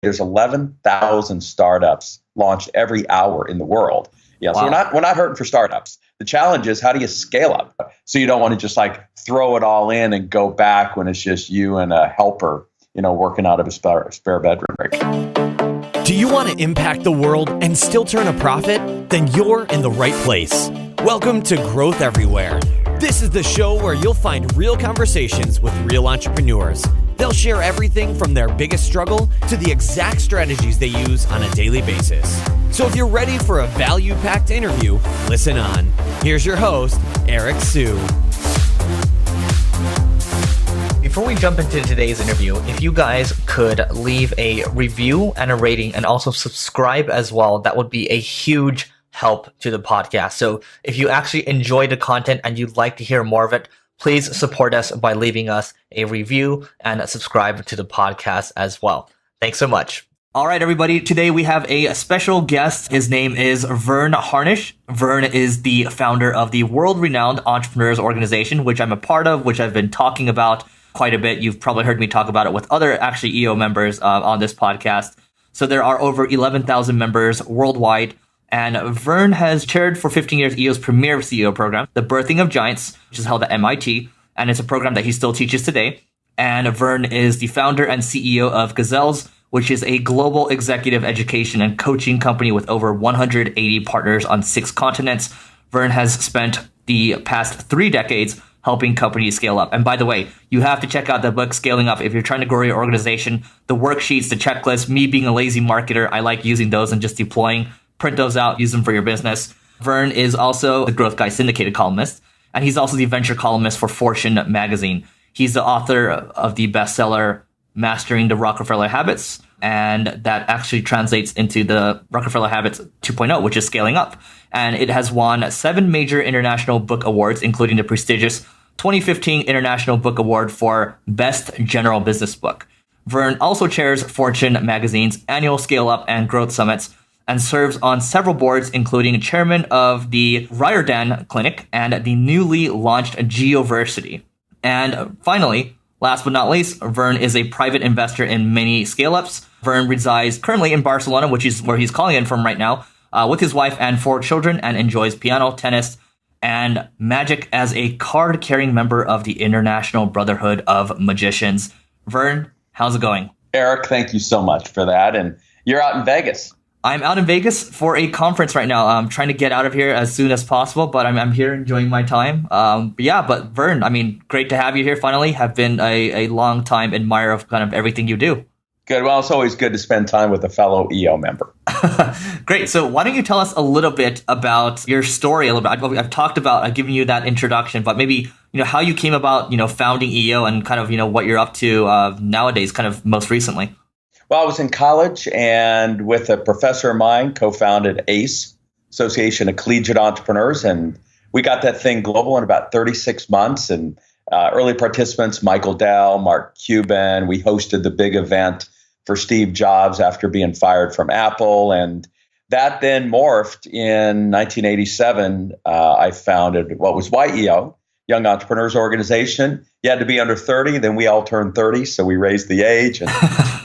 there's 11,000 startups launched every hour in the world. Yeah, so we're not hurting for startups. The challenge is, how do you scale up? So you don't want to just like throw it all in and go back when it's just you and a helper, working out of a spare bedroom. Right? Do you want to impact the world and still turn a profit? Then you're in the right place. Welcome to Growth Everywhere. This is the show where you'll find real conversations with real entrepreneurs. They'll share everything from their biggest struggle to the exact strategies they use on a daily basis. So if you're ready for a value-packed interview, listen on. Here's your host, Eric Sue. Before we jump into today's interview, if you guys could leave a review and a rating and also subscribe as well, that would be a huge help to the podcast. So if you actually enjoy the content and you'd like to hear more of it, please support us by leaving us a review and subscribe to the podcast as well. Thanks so much. All right, everybody. Today we have a special guest. His name is Verne Harnish. Verne is the founder of the world-renowned Entrepreneurs Organization, which I'm a part of, which I've been talking about quite a bit. You've probably heard me talk about it with other actually EO members on this podcast. So there are over 11,000 members worldwide. And Verne has chaired for 15 years EO's premier CEO program, The Birthing of Giants, which is held at MIT. And it's a program that he still teaches today. And Verne is the founder and CEO of Gazelles, which is a global executive education and coaching company with over 180 partners on 6 continents. Verne has spent the past 3 decades helping companies scale up. And by the way, you have to check out the book, Scaling Up, if you're trying to grow your organization. The worksheets, the checklist, me being a lazy marketer, I like using those and just deploying. Print those out, use them for your business. Verne is also the Growth Guy syndicated columnist, and he's also the venture columnist for Fortune magazine. He's the author of the bestseller Mastering the Rockefeller Habits, and that actually translates into the Rockefeller Habits 2.0, which is Scaling Up. And it has won 7 major international book awards, including the prestigious 2015 International Book Award for Best General Business Book. Verne also chairs Fortune magazine's annual Scale Up and Growth Summits, and serves on several boards, including chairman of the Riordan Clinic and the newly launched Geoversity. And finally, last but not least, Verne is a private investor in many scale-ups. Verne resides currently in Barcelona, which is where he's calling in from right now, with his wife and 4 children, and enjoys piano, tennis, and magic as a card-carrying member of the International Brotherhood of Magicians. Verne, how's it going? Eric, thank you so much for that. And you're out in Vegas. I'm out in Vegas for a conference right now. I'm trying to get out of here as soon as possible, but I'm here enjoying my time. But Verne, great to have you here finally. Have been a long time admirer of kind of everything you do. Good. Well, it's always good to spend time with a fellow EO member. Great. So why don't you tell us a little bit about your story a little bit? I've talked about, I've given you that introduction, but maybe, how you came about, founding EO and kind of, what you're up to nowadays, kind of most recently. Well, I was in college and with a professor of mine, co-founded ACE, Association of Collegiate Entrepreneurs. And we got that thing global in about 36 months. And early participants, Michael Dell, Mark Cuban, we hosted the big event for Steve Jobs after being fired from Apple. And that then morphed in 1987. I founded what was YEO, Young Entrepreneurs Organization. You had to be under 30. Then we all turned 30. So we raised the age and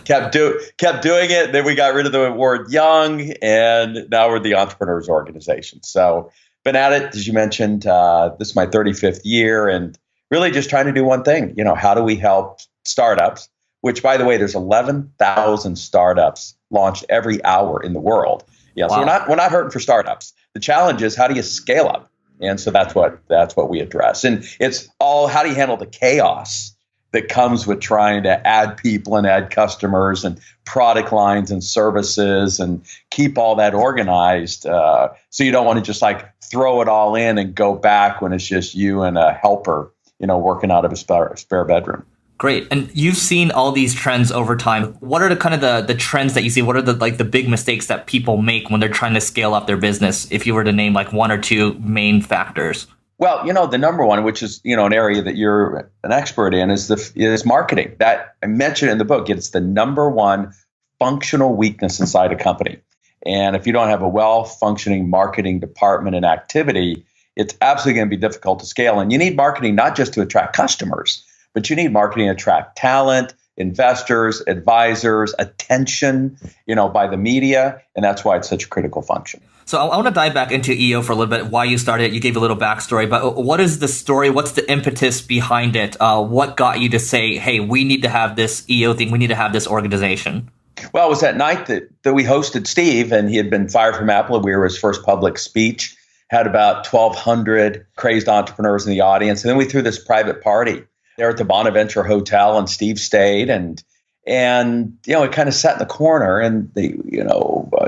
kept doing it. Then we got rid of the word young. And now we're the Entrepreneurs Organization. So been at it, as you mentioned, this is my 35th year and really just trying to do one thing. How do we help startups, which, by the way, there's 11,000 startups launched every hour in the world. Yeah, wow. So we're not hurting for startups. The challenge is, how do you scale up? And so that's what we address. And it's all, how do you handle the chaos that comes with trying to add people and add customers and product lines and services and keep all that organized. So you don't want to just like throw it all in and go back when it's just you and a helper, working out of a spare bedroom. Great. And you've seen all these trends over time. What are the kind of the trends that you see? What are the big mistakes that people make when they're trying to scale up their business? If you were to name like 1 or 2 main factors. Well, the number one, which is, an area that you're an expert in, is marketing. That I mentioned in the book. It's the number one functional weakness inside a company. And if you don't have a well-functioning marketing department and activity, it's absolutely going to be difficult to scale. And you need marketing not just to attract customers, but you need marketing to attract talent, investors, advisors, attention, by the media. And that's why it's such a critical function. So I want to dive back into EO for a little bit, why you started it. You gave a little backstory, but what is the story? What's the impetus behind it? What got you to say, hey, we need to have this EO thing. We need to have this organization? Well, it was that night that we hosted Steve, and he had been fired from Apple. We were his first public speech, had about 1,200 crazed entrepreneurs in the audience. And then we threw this private party there at the Bonaventure Hotel, and Steve stayed. And it kind of sat in the corner, and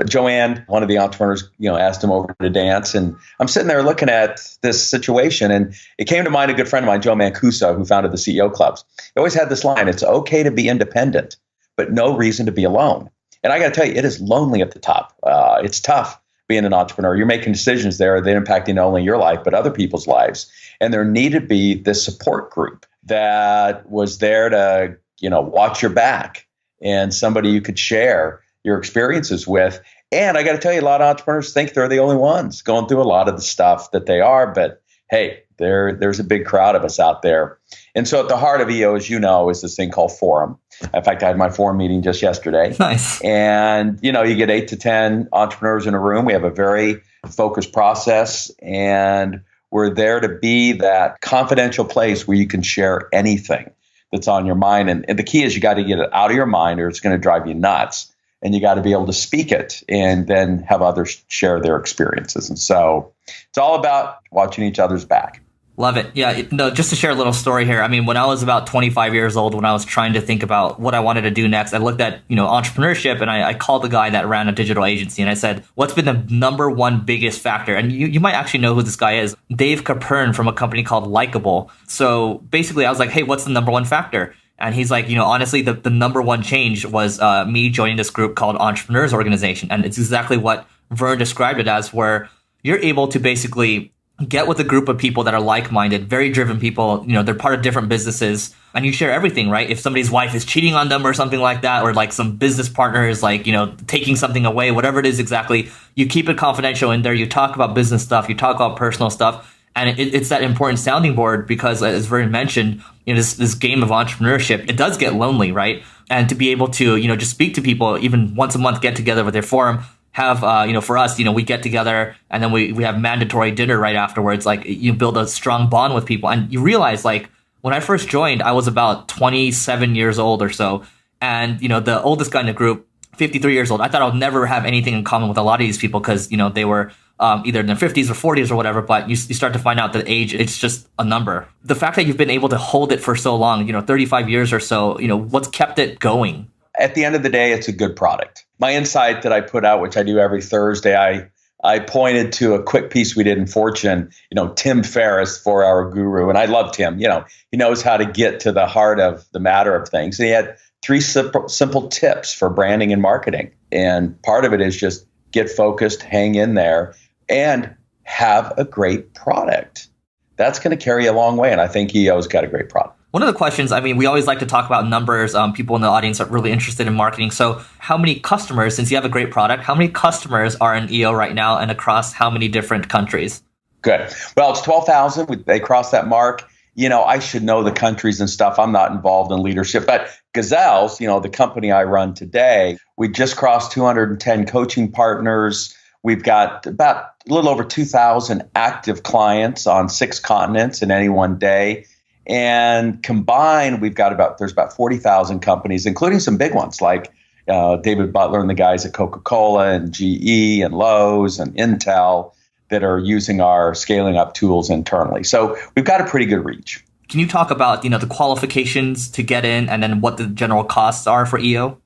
Joanne, one of the entrepreneurs, asked him over to dance. And I'm sitting there looking at this situation, and it came to mind a good friend of mine, Joe Mancuso, who founded the CEO Clubs. He always had this line: it's okay to be independent, but no reason to be alone. And I got to tell you, it is lonely at the top. It's tough being an entrepreneur. You're making decisions there that impacting not only your life, but other people's lives. And there needed to be this support group that was there to watch your back, and somebody you could share your experiences with. And I got to tell you, a lot of entrepreneurs think they're the only ones going through a lot of the stuff that they are. But hey, there's a big crowd of us out there. And so at the heart of EO, as you know, is this thing called Forum. In fact, I had my Forum meeting just yesterday. Nice. And, you get 8 to 10 entrepreneurs in a room. We have a very focused process, and we're there to be that confidential place where you can share anything that's on your mind. And the key is you got to get it out of your mind, or it's going to drive you nuts. And you got to be able to speak it and then have others share their experiences. And so it's all about watching each other's back. Love it. Yeah. No, just to share a little story here. I mean, when I was about 25 years old, when I was trying to think about what I wanted to do next, I looked at, entrepreneurship, and I called the guy that ran a digital agency, and I said, what's been the number one biggest factor? And you might actually know who this guy is. Dave Capern from a company called Likeable. So basically I was like, hey, what's the number one factor? And he's like, honestly, the number one change was me joining this group called Entrepreneurs Organization. And it's exactly what Verne described it as, where you're able to basically get with a group of people that are like-minded, very driven people. They're part of different businesses, and you share everything, right? If somebody's wife is cheating on them or something like that, or like some business partner is like, taking something away, whatever it is exactly, you keep it confidential in there. You talk about business stuff, you talk about personal stuff. And it's that important sounding board, because as Verne mentioned, this game of entrepreneurship, it does get lonely, right? And to be able to, just speak to people, even once a month, get together with their forum, have, for us, we get together, and then we have mandatory dinner right afterwards. Like, you build a strong bond with people. And you realize, like, when I first joined, I was about 27 years old or so. And, the oldest guy in the group, 53 years old, I thought I would never have anything in common with a lot of these people, because, they were either in their 50s or 40s or whatever, but you start to find out that age, it's just a number. The fact that you've been able to hold it for so long, 35 years or so, what's kept it going? At the end of the day, it's a good product. My insight that I put out, which I do every Thursday, I pointed to a quick piece we did in Fortune, Tim Ferriss, 4-Hour Guru. And I love Tim. He knows how to get to the heart of the matter of things. And he had 3 simple tips for branding and marketing. And part of it is just get focused, hang in there, and have a great product. That's going to carry you a long way. And I think EO's got a great product. One of the questions, we always like to talk about numbers. People in the audience are really interested in marketing. So how many customers, since you have a great product, how many customers are in EO right now, and across how many different countries? Good. Well, it's 12,000. They crossed that mark. I should know the countries and stuff. I'm not involved in leadership. But Gazelles, the company I run today, we just crossed 210 coaching partners. We've got about a little over 2,000 active clients on 6 continents in any one day. And combined, there's about 40,000 companies, including some big ones like David Butler and the guys at Coca-Cola and GE and Lowe's and Intel, that are using our scaling up tools internally. So we've got a pretty good reach. Can you talk about, the qualifications to get in, and then what the general costs are for EO?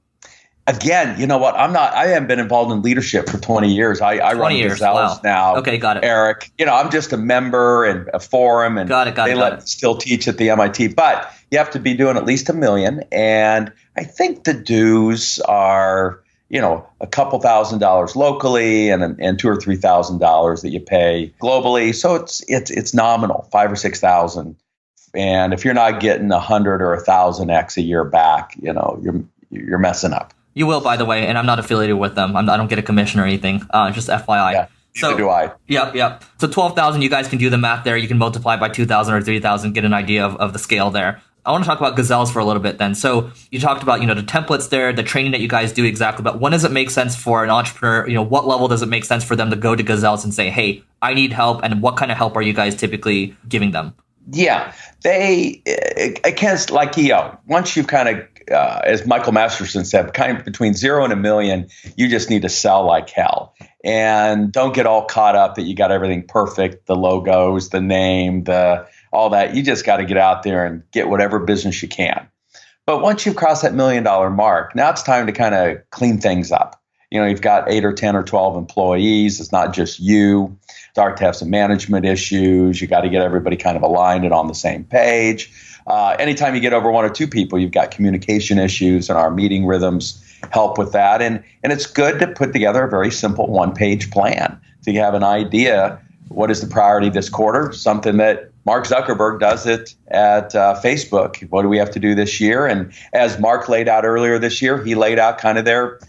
Again, you know what? I haven't been involved in leadership for 20 years. I run Gazelles now. Okay, got it. Eric, I'm just a member and a forum, and they let me still teach at the MIT. But you have to be doing at least $1 million. And I think the dues are, a couple $1,000s locally, and $2,000 or $3,000 that you pay globally. So it's nominal, 5,000 or 6,000. And if you're not getting 100 or 1,000x a year back, you're messing up. You will, by the way, and I'm not affiliated with them. I don't get a commission or anything. Just FYI. Yeah, neither do I. Yep. So 12,000, you guys can do the math there. You can multiply by 2,000 or 3,000, get an idea of the scale there. I want to talk about Gazelles for a little bit then. So you talked about, the templates there, the training that you guys do exactly, but when does it make sense for an entrepreneur, what level does it make sense for them to go to Gazelles and say, hey, I need help, and what kind of help are you guys typically giving them? Yeah, like EO, once you've kind of, as Michael Masterson said, kind of between 0 and 1 million, you just need to sell like hell. And don't get all caught up that you got everything perfect, the logos, the name, all that. You just got to get out there and get whatever business you can. But once you've crossed that $1 million mark, now it's time to kind of clean things up. You've got 8 or 10 or 12 employees. It's not just you. Start to have some management issues. You got to get everybody kind of aligned and on the same page. Anytime you get over 1 or 2 people, you've got communication issues, and our meeting rhythms help with that. And it's good to put together a very simple 1-page plan so you have an idea what is the priority this quarter, something that Mark Zuckerberg does it at Facebook. What do we have to do this year? And as Mark laid out earlier this year, he laid out kind of their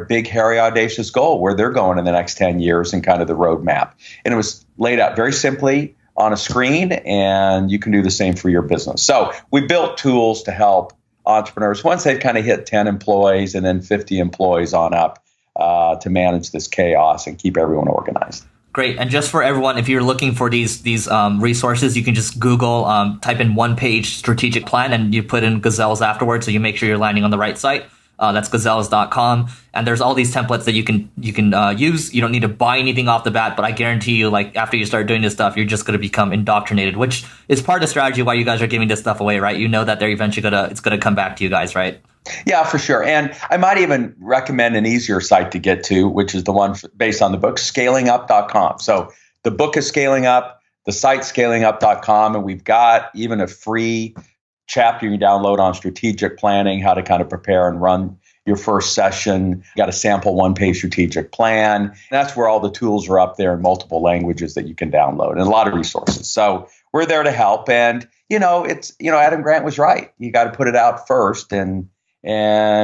big, hairy, audacious goal, where they're going in the next 10 years and kind of the roadmap. And it was laid out very simply on a screen, and you can do the same for your business. So we built tools to help entrepreneurs once they've kind of hit 10 employees and then 50 employees on up to manage this chaos and keep everyone organized. Great. And just for everyone, if you're looking for these resources, you can just Google, type in 1-page strategic plan, and you put in Gazelles afterwards, so you make sure you're landing on the right site. That's gazelles.com. And there's all these templates that you can use. You don't need to buy anything off the bat, but I guarantee you, like, after you start doing this stuff, you're just going to become indoctrinated, which is part of the strategy why you guys are giving this stuff away, right? You know that they're eventually it's going to come back to you guys, right? Yeah, for sure. And I might even recommend an easier site to get to, which is the one based on the book, scalingup.com. So the book is Scaling Up, the site scalingup.com, and we've got even a free chapter you can download on strategic planning, how to kind of prepare and run your first session. You got a sample 1-page strategic plan. And that's where all the tools are up there in multiple languages that you can download, and a lot of resources. So we're there to help. And, Adam Grant was right. You got to put it out first. And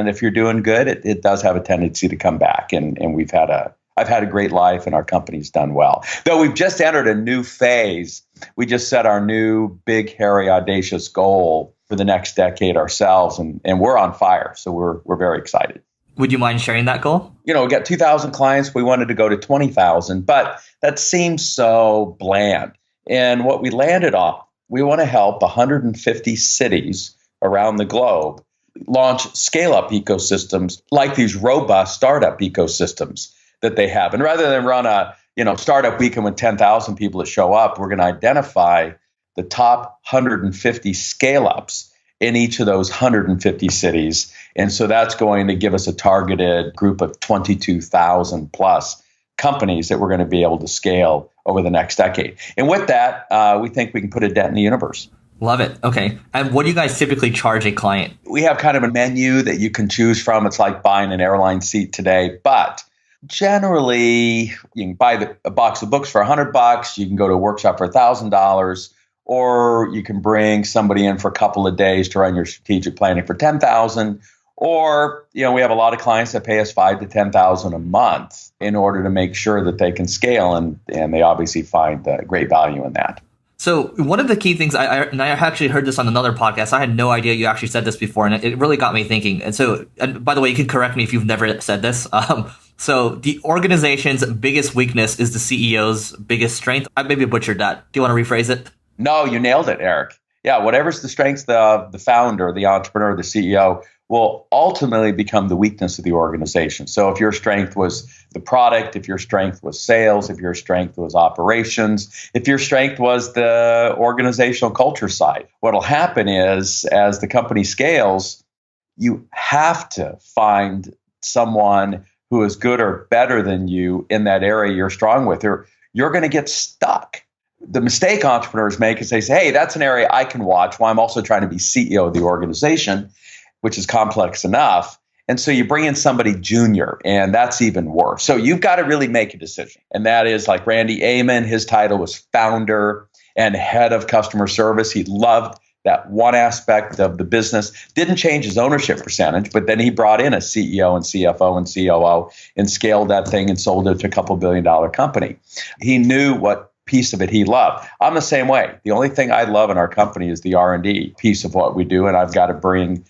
if you're doing good, it does have a tendency to come back. And I've had a great life, and our company's done well. Though we've just entered a new phase. We just set our new big, hairy, audacious goal for the next decade ourselves, and we're on fire. So we're very excited. Would you mind sharing that goal? We got 2,000 clients. We wanted to go to 20,000, but that seems so bland. And what we landed on, we want to help 150 cities around the globe launch scale-up ecosystems like these robust startup ecosystems that they have. And rather than run a startup weekend with 10,000 people that show up, we're going to identify the top 150 scale-ups in each of those 150 cities. And so that's going to give us a targeted group of 22,000 plus companies that we're going to be able to scale over the next decade. And with that, we think we can put a dent in the universe. Love it. Okay. And what do you guys typically charge a client? We have kind of a menu that you can choose from. It's like buying an airline seat today, but generally you can buy a box of books for $100. You can go to a workshop for $1,000, or you can bring somebody in for a couple of days to run your strategic planning for $10,000. Or, we have a lot of clients that pay us $5,000 to $10,000 a month in order to make sure that they can scale, and they obviously find great value in that. So one of the key things, I actually heard this on another podcast. I had no idea you actually said this before, and it really got me thinking. And by the way, you can correct me if you've never said this. So the organization's biggest weakness is the CEO's biggest strength. I maybe butchered that. Do you want to rephrase it? No, you nailed it, Eric. Yeah, whatever's the strength of the founder, the entrepreneur, the CEO, will ultimately become the weakness of the organization. So if your strength was the product, if your strength was sales, if your strength was operations, if your strength was the organizational culture side, what'll happen is as the company scales, you have to find someone who is good or better than you in that area you're strong with, or you're going to get stuck. The mistake entrepreneurs make is they say, hey, that's an area I can watch while I'm also trying to be CEO of the organization, which is complex enough. And so you bring in somebody junior, and that's even worse. So you've got to really make a decision. And that is like Randy Amon, his title was founder and head of customer service. He loved that one aspect of the business, didn't change his ownership percentage, but then he brought in a CEO and CFO and COO and scaled that thing and sold it to a couple $1 billion company. He knew what piece of it he loved. I'm the same way. The only thing I love in our company is the R&D piece of what we do, and I've got to bring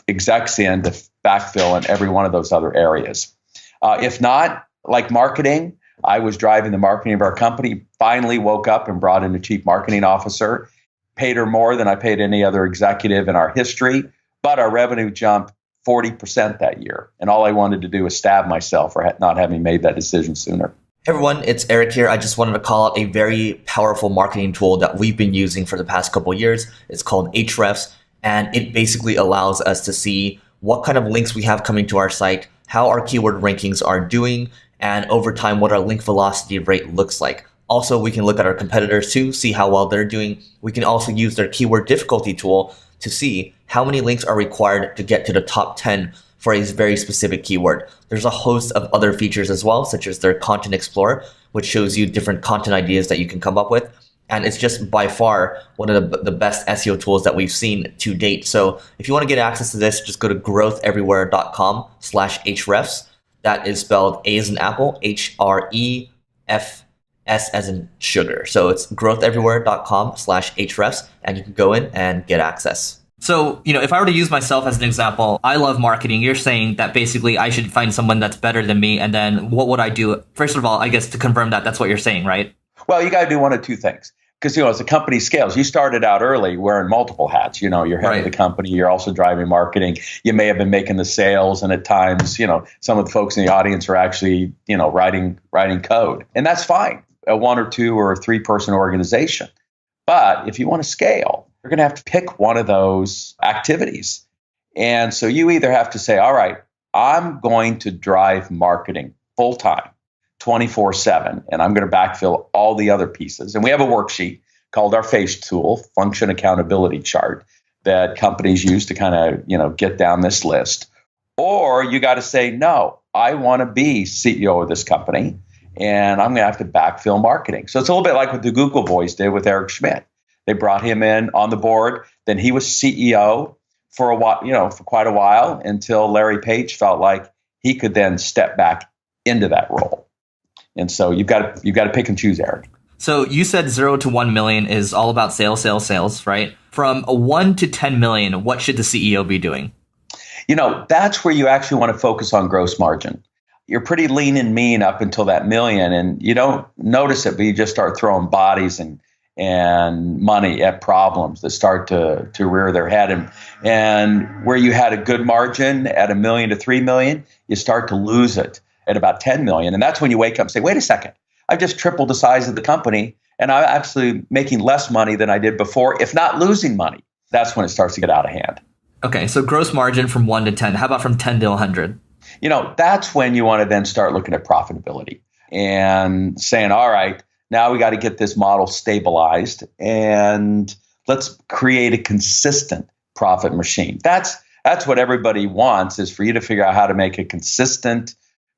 execs in to backfill in every one of those other areas. If not, like marketing, I was driving the marketing of our company, finally woke up and brought in a chief marketing officer, paid her more than I paid any other executive in our history, but our revenue jumped 40% that year. And all I wanted to do was stab myself for not having made that decision sooner. Hey everyone, it's Eric here. I just wanted to call out a very powerful marketing tool that we've been using for the past couple of years. It's called Ahrefs, and it basically allows us to see what kind of links we have coming to our site, how our keyword rankings are doing, and over time, what our link velocity rate looks like. Also, we can look at our competitors too, see how well they're doing. We can also use their keyword difficulty tool to see how many links are required to get to the top 10 for a very specific keyword. There's a host of other features as well, such as their Content Explorer, which shows you different content ideas that you can come up with. And it's just by far one of the best SEO tools that we've seen to date. So if you want to get access to this, just go to growtheverywhere.com/Ahrefs. That is spelled A as in apple, HREFS as in sugar. So it's growtheverywhere.com/Ahrefs, and you can go in and get access. So, if I were to use myself as an example, I love marketing. You're saying that basically I should find someone that's better than me. And then what would I do? First of all, I guess to confirm that's what you're saying, right? Well, you got to do one of two things. Because, as the company scales, you started out early wearing multiple hats. You're head of the company. You're also driving marketing. You may have been making the sales. And at times, some of the folks in the audience are actually, writing code. And that's fine, a 1 or 2 or 3 person organization. But if you want to scale, you're going to have to pick one of those activities. And so you either have to say, all right, I'm going to drive marketing full time, 24/7, and I'm going to backfill all the other pieces. And we have a worksheet called our FACE tool, Function Accountability Chart, that companies use to kind of, get down this list. Or you got to say, no, I want to be CEO of this company, and I'm going to have to backfill marketing. So it's a little bit like what the Google boys did with Eric Schmidt. They brought him in on the board. Then he was CEO for a while, for quite a while, until Larry Page felt like he could then step back into that role. And so you've got to pick and choose, Eric. So you said 0 to 1 million is all about sales, right? From 1 to 10 million, what should the CEO be doing? That's where you actually want to focus on gross margin. You're pretty lean and mean up until that million, and you don't notice it, but you just start throwing bodies and money at problems that start to rear their head. And where you had a good margin at $1 million to $3 million, you start to lose it at about 10 million. And that's when you wake up and say, wait a second, I've just tripled the size of the company and I'm actually making less money than I did before, if not losing money. That's when it starts to get out of hand. Okay, so gross margin from 1 to 10. How about from 10 to 100? That's when you want to then start looking at profitability and saying, all right, now we got to get this model stabilized and let's create a consistent profit machine. That's what everybody wants, is for you to figure out how to make a consistent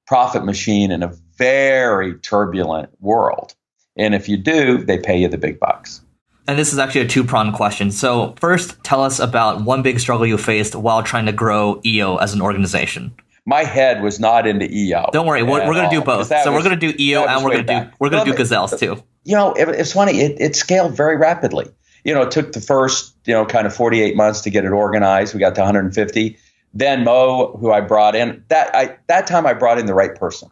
profit machine in a very turbulent world. And if you do, they pay you the big bucks. And this is actually a 2-pronged question. So first, tell us about one big struggle you faced while trying to grow EO as an organization. My head was not into EO. Don't worry, we're going to do both. So we're going to do EO and we're going to do Gazelles too. It's funny. It scaled very rapidly. It took the first, kind of 48 months to get it organized. We got to 150. Then Mo, who I brought in, that time I brought in the right person,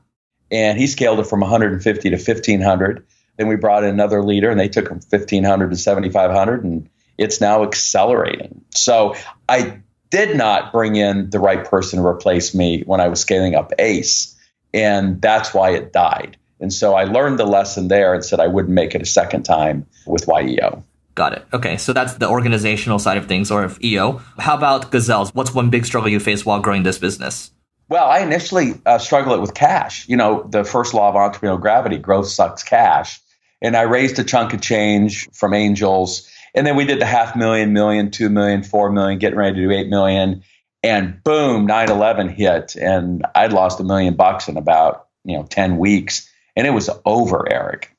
and he scaled it from 150 to 1,500. Then we brought in another leader, and they took from 1,500 to 7,500, and it's now accelerating. So I did not bring in the right person to replace me when I was scaling up ACE, and that's why it died. And so I learned the lesson there and said I wouldn't make it a second time with YEO. Got it. Okay, so that's the organizational side of things, or of EO. How about Gazelles? What's one big struggle you faced while growing this business? Well, I initially struggled with cash. The first law of entrepreneurial gravity, growth sucks cash. And I raised a chunk of change from angels. And then we did the $500,000, million, 2 million, 4 million, getting ready to do 8 million. And boom, 9/11 hit. And I'd lost $1 million in about 10 weeks. And it was over, Eric.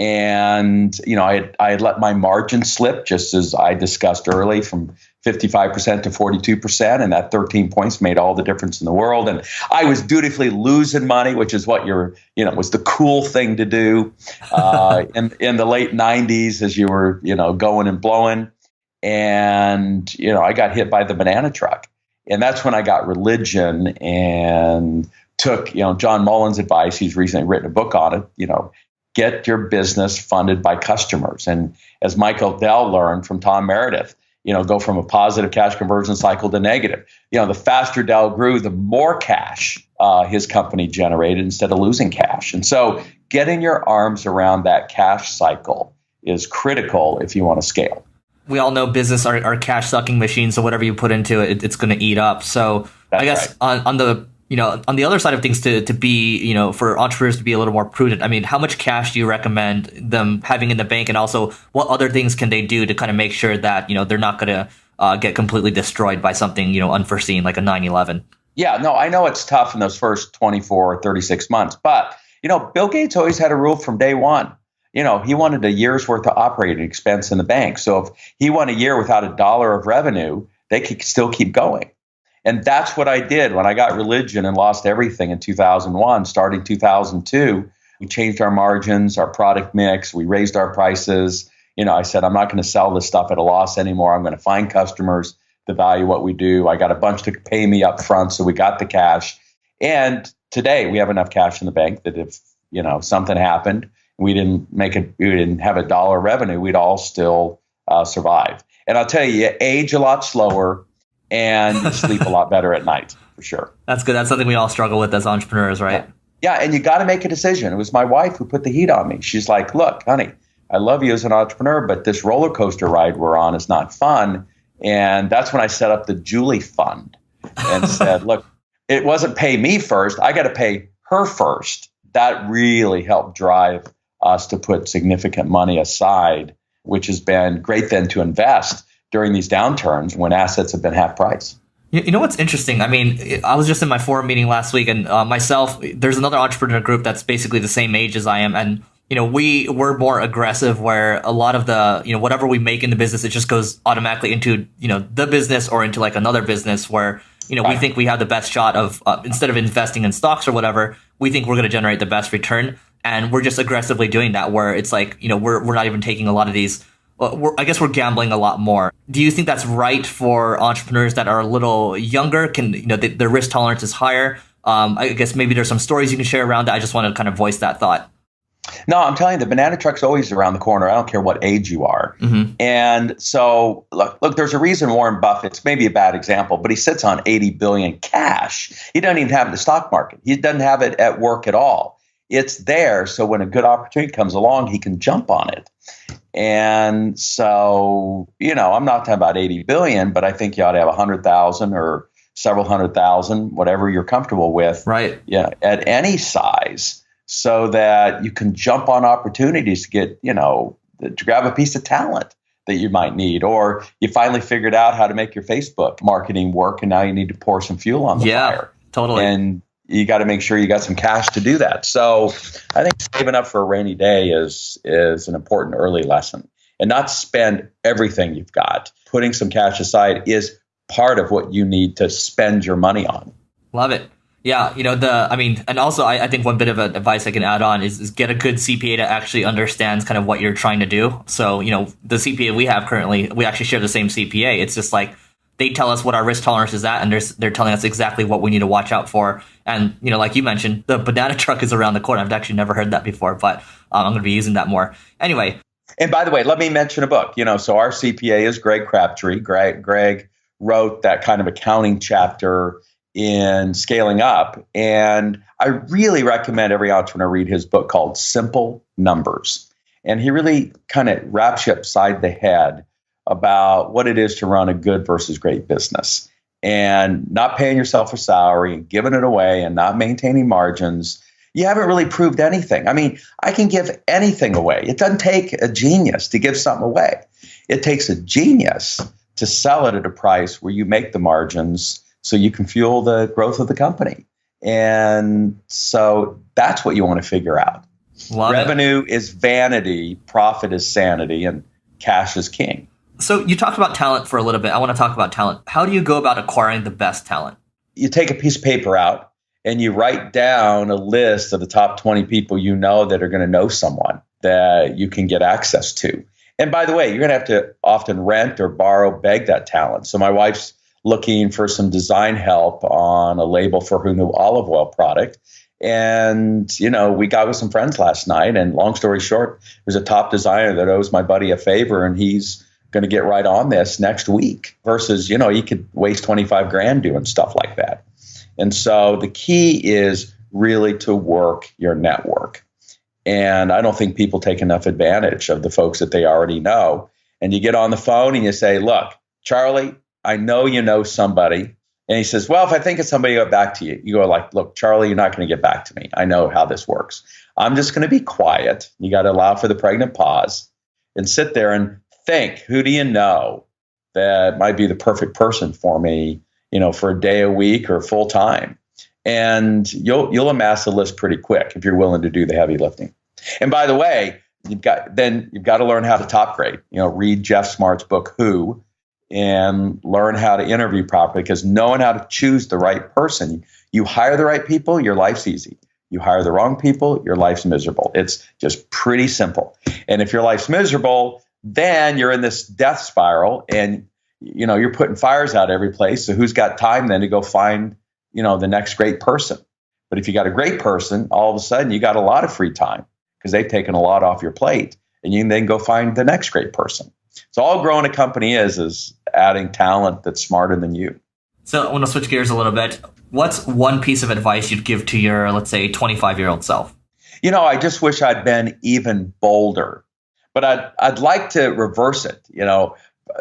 And, I had let my margin slip, just as I discussed early, from 55% to 42%. And that 13 points made all the difference in the world. And I was dutifully losing money, which is what was the cool thing to do in the late 90s as you were, going and blowing. And, I got hit by the banana truck. And that's when I got religion and took, John Mullen's advice. He's recently written a book on it, get your business funded by customers. And as Michael Dell learned from Tom Meredith, go from a positive cash conversion cycle to negative. The faster Dell grew, the more cash his company generated instead of losing cash. And so getting your arms around that cash cycle is critical if you want to scale. We all know business are cash sucking machines. So whatever you put into it, it's going to eat up. So that's I guess right. on the other side of things, to be, for entrepreneurs to be a little more prudent, I mean, how much cash do you recommend them having in the bank? And also, what other things can they do to kind of make sure that, they're not going to get completely destroyed by something, unforeseen, like a 9/11? Yeah, no, I know it's tough in those first 24 or 36 months. But, Bill Gates always had a rule from day one. He wanted a year's worth of operating expense in the bank. So if he went a year without $1 of revenue, they could still keep going. And that's what I did when I got religion and lost everything in 2001. Starting 2002, we changed our margins, our product mix. We raised our prices. I said, I'm not going to sell this stuff at a loss anymore. I'm going to find customers that value what we do. I got a bunch to pay me up front, so we got the cash. And today we have enough cash in the bank that if something happened, we didn't have $1 revenue, we'd all still survive. And I'll tell you age a lot slower. And you sleep a lot better at night, for sure. That's good. That's something we all struggle with as entrepreneurs, right? Yeah, and you got to make a decision. It was my wife who put the heat on me. She's like, look, honey, I love you as an entrepreneur, but this roller coaster ride we're on is not fun. And that's when I set up the Julie Fund and said, look, it wasn't pay me first. I got to pay her first. That really helped drive us to put significant money aside, which has been great then to invest during these downturns when assets have been half price. You know what's interesting? I mean, I was just in my forum meeting last week, and myself, there's another entrepreneur group that's basically the same age as I am. And, we're more aggressive, where a lot of the, whatever we make in the business, it just goes automatically into, the business or into like another business where, we think we have the best shot of, instead of investing in stocks or whatever, we think we're going to generate the best return. And we're just aggressively doing that, where it's like, we're not even taking a lot of these. I guess we're gambling a lot more. Do you think that's right for entrepreneurs that are a little younger? Their risk tolerance is higher? I guess maybe there's some stories you can share around that. I just want to kind of voice that thought. No, I'm telling you, the banana truck's always around the corner. I don't care what age you are. Mm-hmm. And so, look, there's a reason Warren Buffett's maybe a bad example, but he sits on $80 billion cash. He doesn't even have it in the stock market. He doesn't have it at work at all. It's there, so when a good opportunity comes along, he can jump on it. And so, I'm not talking about 80 billion, but I think you ought to have 100,000 or several 100,000, whatever you're comfortable with, right? Yeah, at any size, so that you can jump on opportunities to get, to grab a piece of talent that you might need, or you finally figured out how to make your Facebook marketing work, and now you need to pour some fuel on the fire. Totally. And you got to make sure you got some cash to do that. So I think saving up for a rainy day is an important early lesson, and not spend everything you've got. Putting some cash aside is part of what you need to spend your money on. Love it. Yeah. And also I think one bit of advice I can add on is get a good CPA that actually understands kind of what you're trying to do. So, the CPA we have currently, we actually share the same CPA. It's just like, they tell us what our risk tolerance is at, and they're telling us exactly what we need to watch out for. And, like you mentioned, the banana truck is around the corner. I've actually never heard that before, but I'm going to be using that more. Anyway. And by the way, let me mention a book. So our CPA is Greg Crabtree. Greg wrote that kind of accounting chapter in Scaling Up. And I really recommend every entrepreneur read his book called Simple Numbers. And he really kind of wraps you upside the head about what it is to run a good versus great business, and not paying yourself a salary and giving it away and not maintaining margins. You haven't really proved anything. I mean, I can give anything away. It doesn't take a genius to give something away. It takes a genius to sell it at a price where you make the margins so you can fuel the growth of the company. And so that's what you want to figure out. Revenue is vanity, profit is sanity, and cash is king. So you talked about talent for a little bit. I want to talk about talent. How do you go about acquiring the best talent? You take a piece of paper out and you write down a list of the top 20 people you know that are going to know someone that you can get access to. And by the way, you're going to have to often rent or borrow, beg that talent. So my wife's looking for some design help on a label for her new olive oil product. And, we got with some friends last night. And long story short, there's a top designer that owes my buddy a favor, and he's going to get right on this next week versus, he could waste 25 grand doing stuff like that. And so the key is really to work your network. And I don't think people take enough advantage of the folks that they already know. And you get on the phone and you say, look, Charlie, I know you know somebody. And he says, well, if I think of somebody, I'll get back to you. You go like, look, Charlie, you're not going to get back to me. I know how this works. I'm just going to be quiet. You got to allow for the pregnant pause and sit there and think, who do you know that might be the perfect person for me, for a day a week or full time? And you'll amass a list pretty quick if you're willing to do the heavy lifting. And by the way, you've got to learn how to top grade. Read Jeff Smart's book, Who, and learn how to interview properly, because knowing how to choose the right person, you hire the right people, your life's easy. You hire the wrong people, your life's miserable. It's just pretty simple. And if your life's miserable, then you're in this death spiral and, you're putting fires out every place. So who's got time then to go find, the next great person? But if you got a great person, all of a sudden you got a lot of free time because they've taken a lot off your plate, and you can then go find the next great person. So all growing a company is adding talent that's smarter than you. So I want to switch gears a little bit. What's one piece of advice you'd give to your, let's say, 25-year-old self? I just wish I'd been even bolder, but I'd like to reverse it.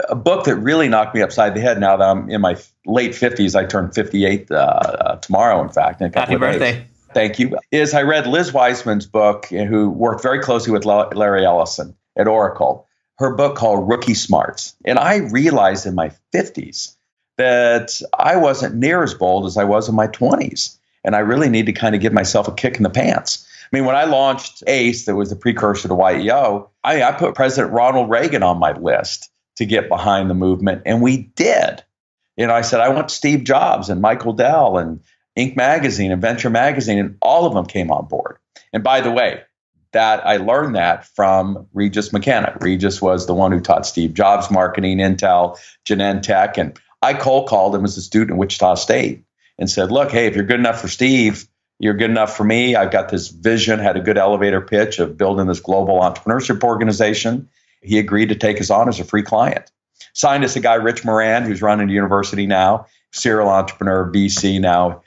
A book that really knocked me upside the head now that I'm in my late 50s, I turn 58 tomorrow, in fact, in a couple of days. Happy birthday. Thank you. Is I read Liz Wiseman's book, who worked very closely with Larry Ellison at Oracle, her book called Rookie Smarts. And I realized in my 50s that I wasn't near as bold as I was in my 20s. And I really need to kind of give myself a kick in the pants. I mean, when I launched ACE, that was the precursor to YEO, I put President Ronald Reagan on my list to get behind the movement. And we did. I said, I want Steve Jobs and Michael Dell and Inc. Magazine and Venture Magazine, and all of them came on board. And by the way, that I learned that from Regis McKenna. Regis was the one who taught Steve Jobs marketing, Intel, Genentech. And I cold called him as a student at Wichita State and said, look, hey, if you're good enough for Steve, you're good enough for me. I've got this vision, had a good elevator pitch of building this global entrepreneurship organization. He agreed to take us on as a free client. Signed us a guy, Rich Moran, who's running the university now, serial entrepreneur, VC, now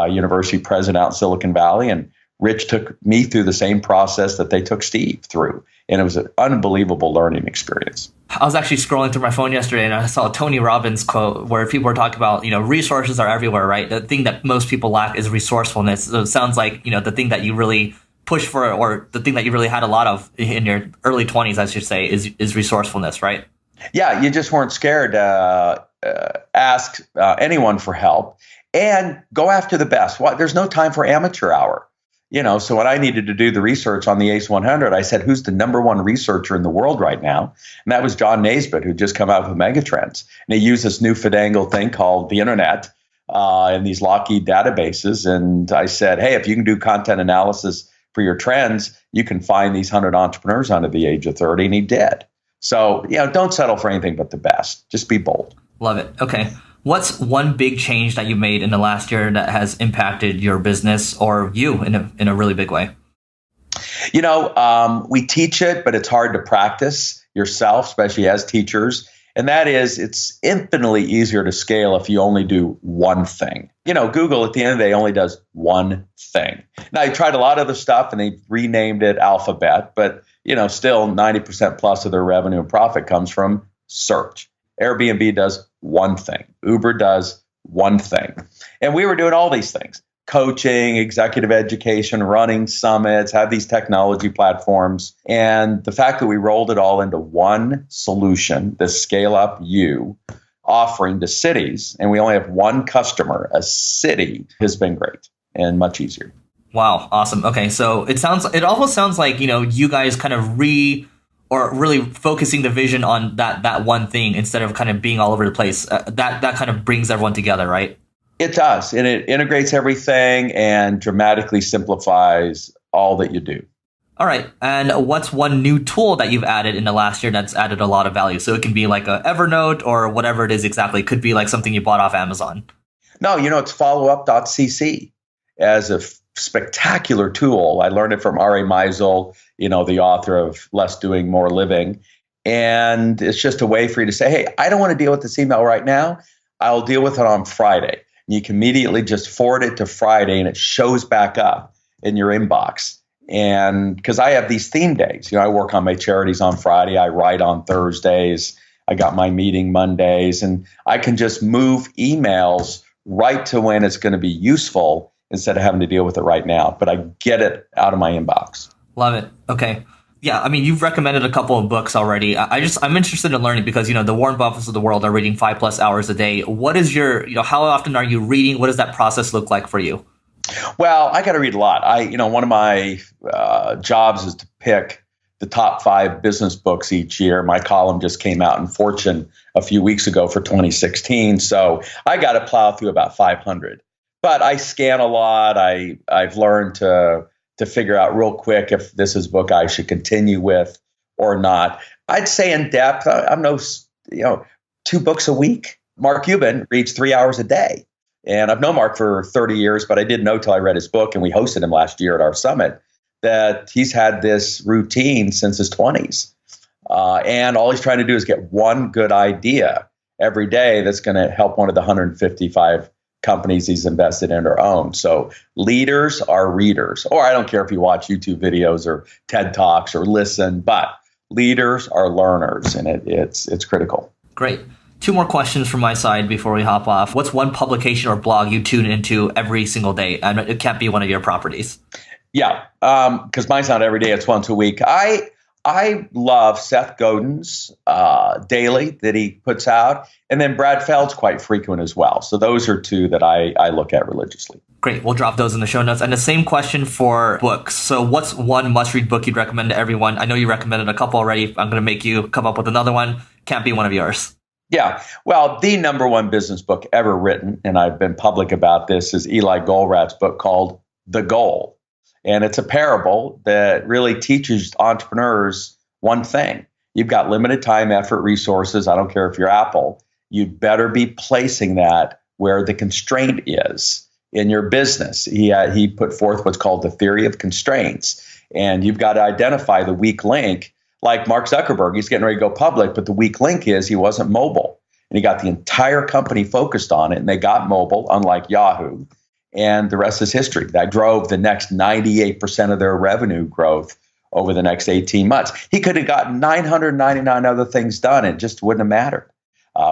university president out in Silicon Valley. And Rich took me through the same process that they took Steve through. And it was an unbelievable learning experience. I was actually scrolling through my phone yesterday and I saw a Tony Robbins quote where people were talking about, resources are everywhere, right? The thing that most people lack is resourcefulness. So it sounds like, the thing that you really push for, or the thing that you really had a lot of in your early 20s, I should say, is resourcefulness, right? Yeah, you just weren't scared to ask anyone for help and go after the best. There's no time for amateur hour. So when I needed to do the research on the ACE 100, I said, who's the number one researcher in the world right now? And that was John Naisbitt, who'd just come out with Megatrends. And he used this new fandangled thing called the internet and these Lockheed databases. And I said, hey, if you can do content analysis for your trends, you can find these 100 entrepreneurs under the age of 30. And he did. So, don't settle for anything but the best. Just be bold. Love it. Okay. What's one big change that you made in the last year that has impacted your business or you in a really big way? We teach it, but it's hard to practice yourself, especially as teachers. And that is, it's infinitely easier to scale if you only do one thing. Google at the end of the day only does one thing. Now, they tried a lot of other stuff and they renamed it Alphabet, but still 90% plus of their revenue and profit comes from search. Airbnb does one thing. Uber does one thing. And we were doing all these things: coaching, executive education, running summits, have these technology platforms. And the fact that we rolled it all into one solution, the Scale Up You offering to cities, and we only have one customer, a city, has been great and much easier. Wow, awesome. Okay, so it almost sounds like, you guys kind of or really focusing the vision on that one thing instead of kind of being all over the place. That kind of brings everyone together, right? It does, and it integrates everything and dramatically simplifies all that you do. All right. And what's one new tool that you've added in the last year that's added a lot of value? So it can be like a Evernote or whatever it is exactly. It could be like something you bought off Amazon. No, it's followup.cc as a spectacular tool. I learned it from R.A. Meisel, the author of Less Doing, More Living. And it's just a way for you to say, hey, I don't want to deal with this email right now. I'll deal with it on Friday. And you can immediately just forward it to Friday and it shows back up in your inbox. And because I have these theme days, I work on my charities on Friday, I write on Thursdays, I got my meeting Mondays, and I can just move emails right to when it's going to be useful instead of having to deal with it right now. But I get it out of my inbox. Love it. Okay. Yeah, I mean, you've recommended a couple of books already. I'm interested in learning because, the Warren Buffetts of the world are reading 5+ hours a day. What is how often are you reading? What does that process look like for you? Well, I got to read a lot. One of my jobs is to pick the top 5 business books each year. My column just came out in Fortune a few weeks ago for 2016. So I got to plow through about 500. But I scan a lot. I've learned to figure out real quick if this is a book I should continue with or not. I'd say in depth, I'm 2 books a week. Mark Cuban reads 3 hours a day. And I've known Mark for 30 years, but I didn't know till I read his book, and we hosted him last year at our summit, that he's had this routine since his 20s. And all he's trying to do is get one good idea every day that's going to help one of the 155 companies he's invested in or owned. So leaders are readers, or I don't care if you watch YouTube videos or TED Talks or listen, but leaders are learners, and it's critical. Great. 2 more questions from my side before we hop off. What's one publication or blog you tune into every single day? And it can't be one of your properties. Yeah, because mine's not every day. It's once a week. I love Seth Godin's daily that he puts out. And then Brad Feld's quite frequent as well. So those are 2 that I look at religiously. Great. We'll drop those in the show notes. And the same question for books. So what's one must-read book you'd recommend to everyone? I know you recommended a couple already. I'm going to make you come up with another one. Can't be one of yours. Yeah. Well, the number one business book ever written, and I've been public about this, is Eli Goldratt's book called The Goal. And it's a parable that really teaches entrepreneurs one thing. You've got limited time, effort, resources. I don't care if you're Apple. You'd better be placing that where the constraint is in your business. He put forth what's called the theory of constraints. And you've got to identify the weak link. Like Mark Zuckerberg, he's getting ready to go public, but the weak link is he wasn't mobile. And he got the entire company focused on it, and they got mobile, unlike Yahoo. And the rest is history. That drove the next 98% of their revenue growth over the next 18 months. He could have gotten 999 other things done. It just wouldn't have mattered.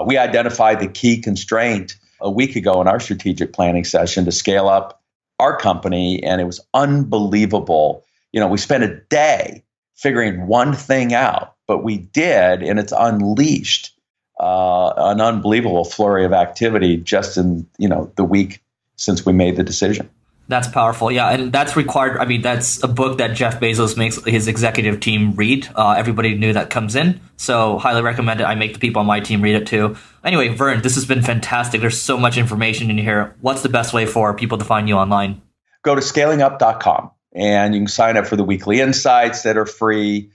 We identified the key constraint a week ago in our strategic planning session to scale up our company, and it was unbelievable. We spent a day figuring one thing out, but we did, and it's unleashed an unbelievable flurry of activity just in the week since we made the decision. That's powerful. Yeah, and that's required. I mean, that's a book that Jeff Bezos makes his executive team read. Everybody new that comes in. So highly recommend it. I make the people on my team read it too. Anyway, Verne, this has been fantastic. There's so much information in here. What's the best way for people to find you online? Go to scalingup.com and you can sign up for the weekly insights that are free.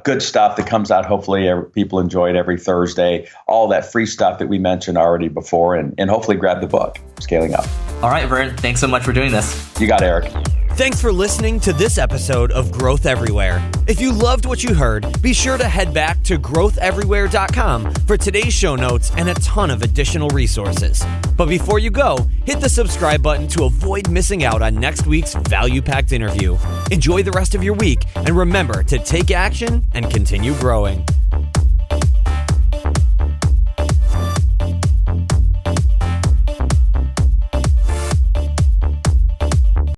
Good stuff that comes out. Hopefully people enjoy it every Thursday. All that free stuff that we mentioned already before, and hopefully grab the book, Scaling Up. All right, Verne, thanks so much for doing this. You got it, Eric. Thanks for listening to this episode of Growth Everywhere. If you loved what you heard, be sure to head back to growtheverywhere.com for today's show notes and a ton of additional resources. But before you go, hit the subscribe button to avoid missing out on next week's value-packed interview. Enjoy the rest of your week, and remember to take action and continue growing.